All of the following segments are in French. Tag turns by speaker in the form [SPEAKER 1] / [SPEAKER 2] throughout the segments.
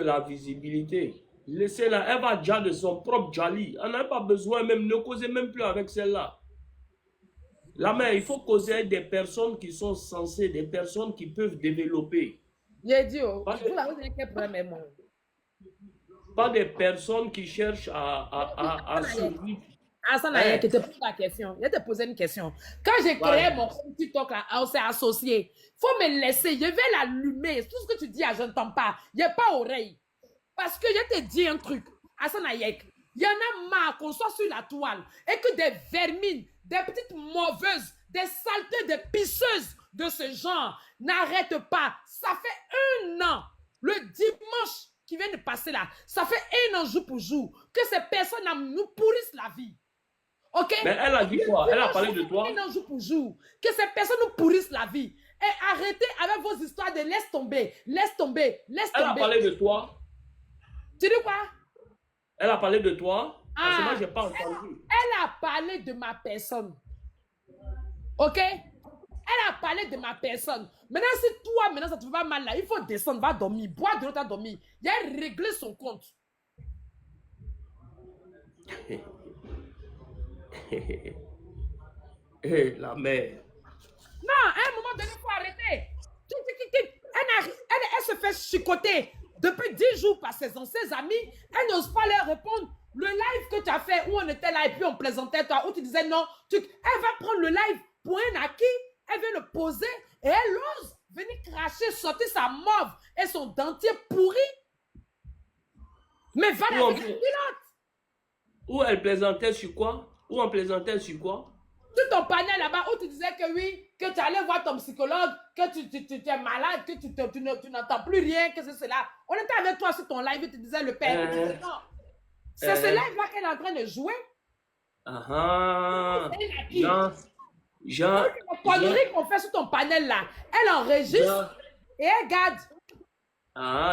[SPEAKER 1] la visibilité. Laissez-la, elle va déjà de son propre Jali. On n'a pas besoin même, ne causez même plus avec celle-là. La mère, il faut causer avec des personnes qui sont censées, des personnes qui peuvent développer.
[SPEAKER 2] J'ai dit, oh,
[SPEAKER 1] Pas,
[SPEAKER 2] vous avez quel problème, moi?
[SPEAKER 1] pas des personnes qui cherchent à survivre.
[SPEAKER 2] Hassan Ayek,
[SPEAKER 1] Hein?
[SPEAKER 2] je te pose la question. Je te posé une question. Quand j'ai créé
[SPEAKER 1] Voilà.
[SPEAKER 2] mon compte TikTok, là, on s'est associé. Faut me laisser. Je vais l'allumer. Tout ce que tu dis, je n'entends pas. Il n'y a pas oreille. Parce que je te dis un truc. Hassan Ayek, il y en a marre qu'on soit sur la toile et que des vermines, des petites mauvaises, des saletés, des pisseuses de ce genre n'arrêtent pas. Ça fait 1 an. Le dimanche qui vient de passer là, ça fait 1 an jour pour jour que ces personnes nous pourrissent la vie. Ok?
[SPEAKER 1] Mais elle a dit quoi? Elle a parlé de toi?
[SPEAKER 2] 1 an jour pour jour. Que ces personnes nous pourrissent la vie. Et arrêtez avec vos histoires de laisse tomber, laisse tomber, laisse tomber.
[SPEAKER 1] Elle a parlé de toi?
[SPEAKER 2] Tu dis quoi?
[SPEAKER 1] Elle a parlé de toi? Parce que moi, je n'ai pas entendu.
[SPEAKER 2] Elle a parlé de ma personne. Ok? Elle a parlé de ma personne. Maintenant, si toi, maintenant, ça te va mal là, il faut descendre, va dormir, boire de l'autre à dormir. Il a réglé son compte.
[SPEAKER 1] Hé, la mère.
[SPEAKER 2] Non, à un moment donné, il faut arrêter. Elle se fait chicoter depuis 10 jours par ses anciens amis. Elle n'ose pas leur répondre. Le live que tu as fait, où on était là et puis on plaisantait, toi, où tu disais non, elle va prendre le live pour un acquis. Elle vient le poser et elle ose venir cracher, sortir sa morve et son dentier pourri. Mais va avec la pilote.
[SPEAKER 1] Où elle plaisantait sur quoi? Où on plaisantait sur quoi?
[SPEAKER 2] Tout ton panel là-bas où tu disais que oui, que tu allais voir ton psychologue, que tu es malade, que tu n'entends plus rien, que c'est cela. On était avec toi sur ton live et tu disais le père. Non. C'est ce live-là qu'elle est en train de jouer.
[SPEAKER 1] Jean,
[SPEAKER 2] la connerie qu'on fait sur ton panel là, elle enregistre et elle garde.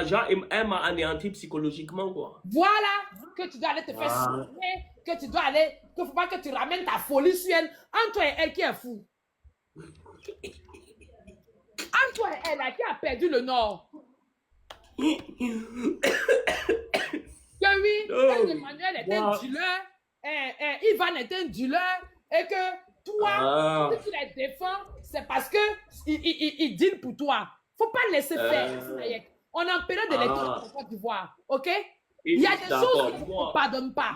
[SPEAKER 1] Jean, elle m'a anéanti psychologiquement, quoi.
[SPEAKER 2] Voilà, que tu dois aller te faire soigner, que tu dois aller, qu'il ne faut pas que tu ramènes ta folie sur elle. Entre toi et elle qui est fou. Entre toi et elle là, qui a perdu le nord. Que oui, Emmanuel était un dealer, Ivan était un dealer, et que toi, si tu les défends, c'est parce que il deal pour toi. Faut pas laisser faire. On est en période d'élection en Côte d'Ivoire, ok? Il y a des choses qu'on ne pardonne pas.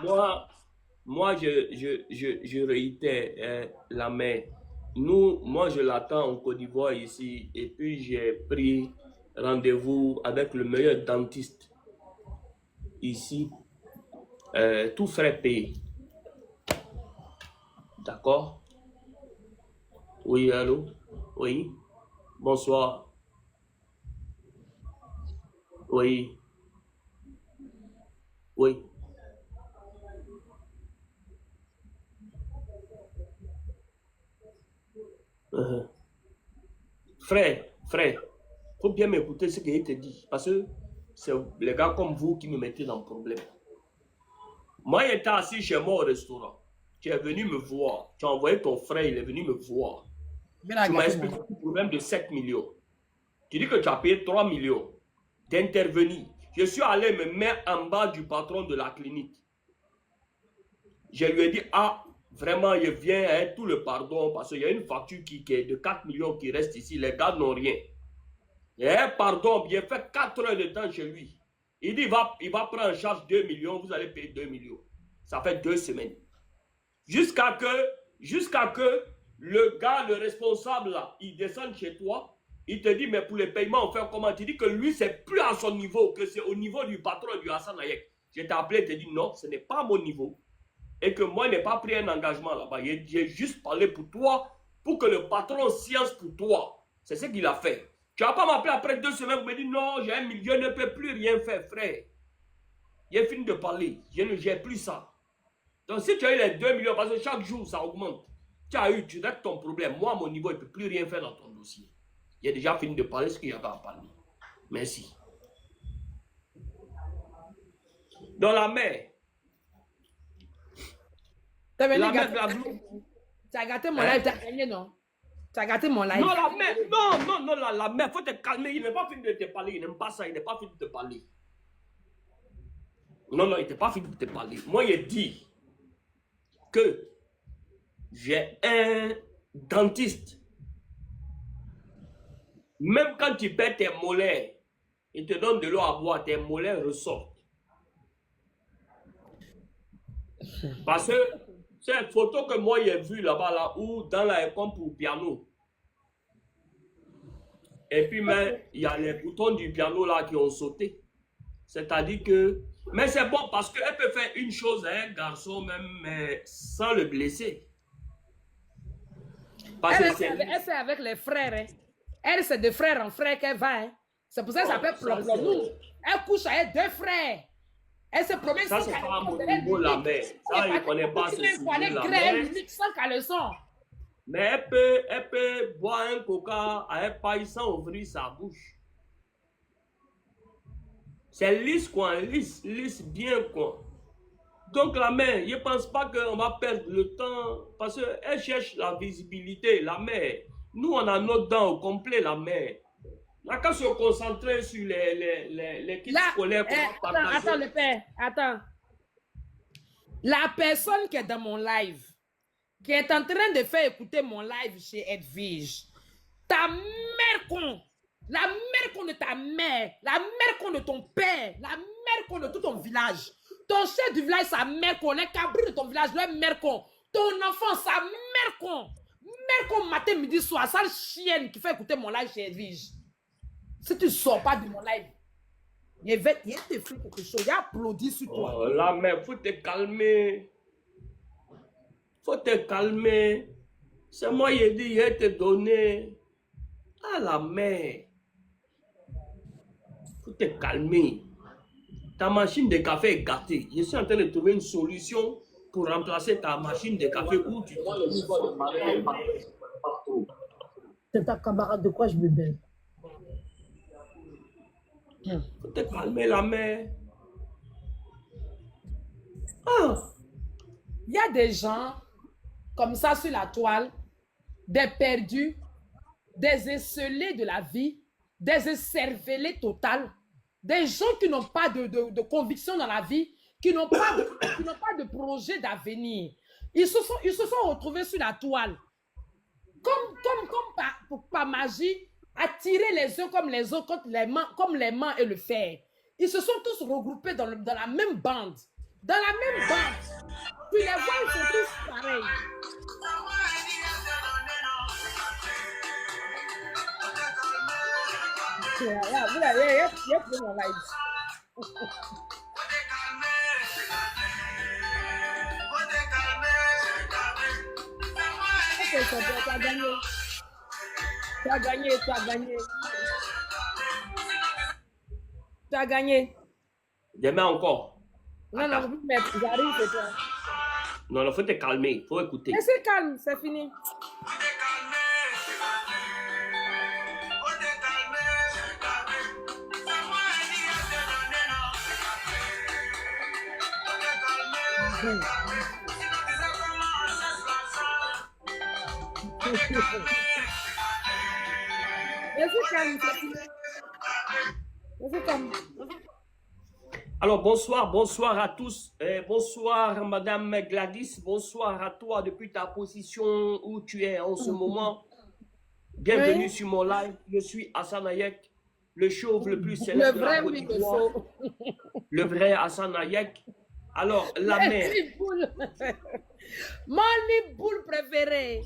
[SPEAKER 1] Moi, je réitère la main. Moi, je l'attends en Côte d'Ivoire ici, et puis j'ai pris rendez-vous avec le meilleur dentiste ici, tout frais payé. D'accord? Oui, allô? Oui. Bonsoir. Oui. Oui. Frère, faut bien m'écouter ce qu'il te dit, parce que c'est les gars comme vous qui me mettez dans le problème. Moi, j'étais assis chez moi au restaurant. Tu es venu me voir. Tu as envoyé ton frère, il est venu me voir. Tu m'as expliqué le problème de 7 millions. Tu dis que tu as payé 3 millions d'intervenir. Je suis allé me mettre en bas du patron de la clinique. Je lui ai dit, vraiment, je viens avec tout le pardon parce qu'il y a une facture qui est de 4 millions qui reste ici. Les gars n'ont rien. Et pardon, j'ai fait 4 heures de temps chez lui. Il dit, il va prendre en charge 2 millions, vous allez payer 2 millions. Ça fait 2 semaines. Jusqu'à que le gars, le responsable, là, il descend chez toi, il te dit, mais pour les paiements, on fait comment? Tu dis que lui, c'est plus à son niveau, que c'est au niveau du patron du Hassan Ayek. Je t'ai appelé et te dit, non, ce n'est pas à mon niveau. Et que moi, je n'ai pas pris un engagement là-bas. J'ai juste parlé pour toi, pour que le patron science pour toi. C'est ce qu'il a fait. Tu ne vas pas m'appeler après 2 semaines pour me dire, non, j'ai 1 million, je ne peux plus rien faire, frère. J'ai fini de parler. Je ne gère plus ça. Donc, si tu as eu les 2 millions, parce que chaque jour, ça augmente, tu règles ton problème. Moi, à mon niveau, il ne peut plus rien faire dans ton dossier. J'ai déjà fini de parler ce qu'il y avait à parler. Merci. Dans la mer.
[SPEAKER 2] Tu as gâté mon live, tu as gagné, non? Tu as gâté mon live.
[SPEAKER 1] Non, la mer, non, la mer, faut te calmer. Il n'est pas fini de te parler. Il n'aime pas ça, il n'est pas fini de te parler. Non, non, il n'était pas fini de te parler. Moi, il dit que j'ai un dentiste. Même quand tu perds tes molaires, il te donne de l'eau à boire, tes molaires ressortent. Parce que c'est une photo que moi j'ai vue là-bas, là, où dans la école pour piano. Et puis, mais il y a les boutons du piano là qui ont sauté. C'est-à-dire que. Mais c'est bon parce qu'elle peut faire une chose à un garçon même, mais sans le blesser. Parce
[SPEAKER 2] Elle,
[SPEAKER 1] que c'est.
[SPEAKER 2] elle fait avec les frères. Hein. Elle, c'est de frère en frère qu'elle va. Hein. C'est pour ça qu'elle s'appelle Plomplomou. Elle couche avec 2 frères. Elle se promène
[SPEAKER 1] Ça,
[SPEAKER 2] sans
[SPEAKER 1] c'est
[SPEAKER 2] caleçon.
[SPEAKER 1] pas à mon niveau, la mère. Ça, je ne connais pas ce sujet, la mère.
[SPEAKER 2] Sans caleçon.
[SPEAKER 1] Mais elle peut boire un coca à un paille sans ouvrir sa bouche. C'est lisse, quoi. Lisse bien, quoi. Donc, la mère, je ne pense pas qu'on va perdre le temps parce qu'elle cherche la visibilité, la mère. Nous, on a nos dents au complet, la mère. Là, quand se concentrer sur les kits scolaires qu'on va partager.
[SPEAKER 2] Attends, le père, attends. La personne qui est dans mon live, qui est en train de faire écouter mon live chez Edwige, ta mère con, la mère con de ta mère, la mère con de ton père, la mère con de tout ton village, ton chef du village, sa mère con, les cabris de ton village, leur mère con, ton enfant, sa mère con matin, midi, soir, sale chienne qui fait écouter mon live chez Edwige. Si tu ne sors pas de mon live, il va te faire quelque chose, il applaudit sur toi.
[SPEAKER 1] Oh, la mère, il faut te calmer. Faut te calmer. C'est moi qui ai dit, je vais te donner. Ah, la mère. Faut te calmer. Ta machine de café est gâtée. Je suis en train de trouver une solution pour remplacer ta machine de café où tu prends le niveau de marée partout.
[SPEAKER 2] C'est ta camarade de quoi je me baigne.
[SPEAKER 1] Faut te calmer, la mère. Ah.
[SPEAKER 2] Il y a des gens comme ça sur la toile, des perdus, des esselés de la vie, des écervelés total, des gens qui n'ont pas de conviction dans la vie, qui n'ont pas de projet d'avenir. Ils se sont retrouvés sur la toile. Comme par magie, attirés les uns comme les autres, comme les mains et le fer. Ils se sont tous regroupés dans la même bande. Dans la même bande. Tu les vois, ils sont tous pareils. Vous l'avez pris mon live. Tu as gagné. Tu as gagné, tu as gagné. Tu as gagné.
[SPEAKER 1] Demain encore.
[SPEAKER 2] Non, non, j'arrive, c'est toi.
[SPEAKER 1] Non, il faut te calmer, il faut écouter.
[SPEAKER 2] Mais c'est calme, c'est fini.
[SPEAKER 1] Alors, bonsoir à tous. Bonsoir, Madame Gladys. Bonsoir à toi depuis ta position où tu es en ce moment. Bienvenue sur mon live. Je suis Hassan Hayek, le chauve le plus célèbre de la Côte d'Ivoire. Le vrai Hassan Hayek. Alors, la mère.
[SPEAKER 2] Mon boule préférée.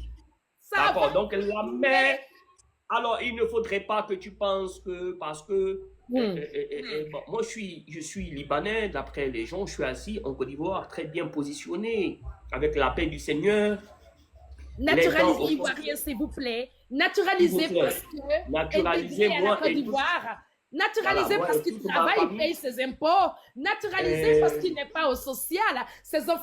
[SPEAKER 1] D'accord, donc la mère. Alors, il ne faudrait pas que tu penses que parce que bon, moi, je suis libanais, d'après les gens, je suis assis en Côte d'Ivoire, très bien positionné, avec la paix du Seigneur.
[SPEAKER 2] Naturalisez Ivoirien, s'il vous plaît. Naturalisez parce que
[SPEAKER 1] naturalisez-moi
[SPEAKER 2] Côte d'Ivoire. Naturalisez parce qu'il travaille, il paye ses impôts. Naturalisez parce qu'il n'est pas au social. Ses enfants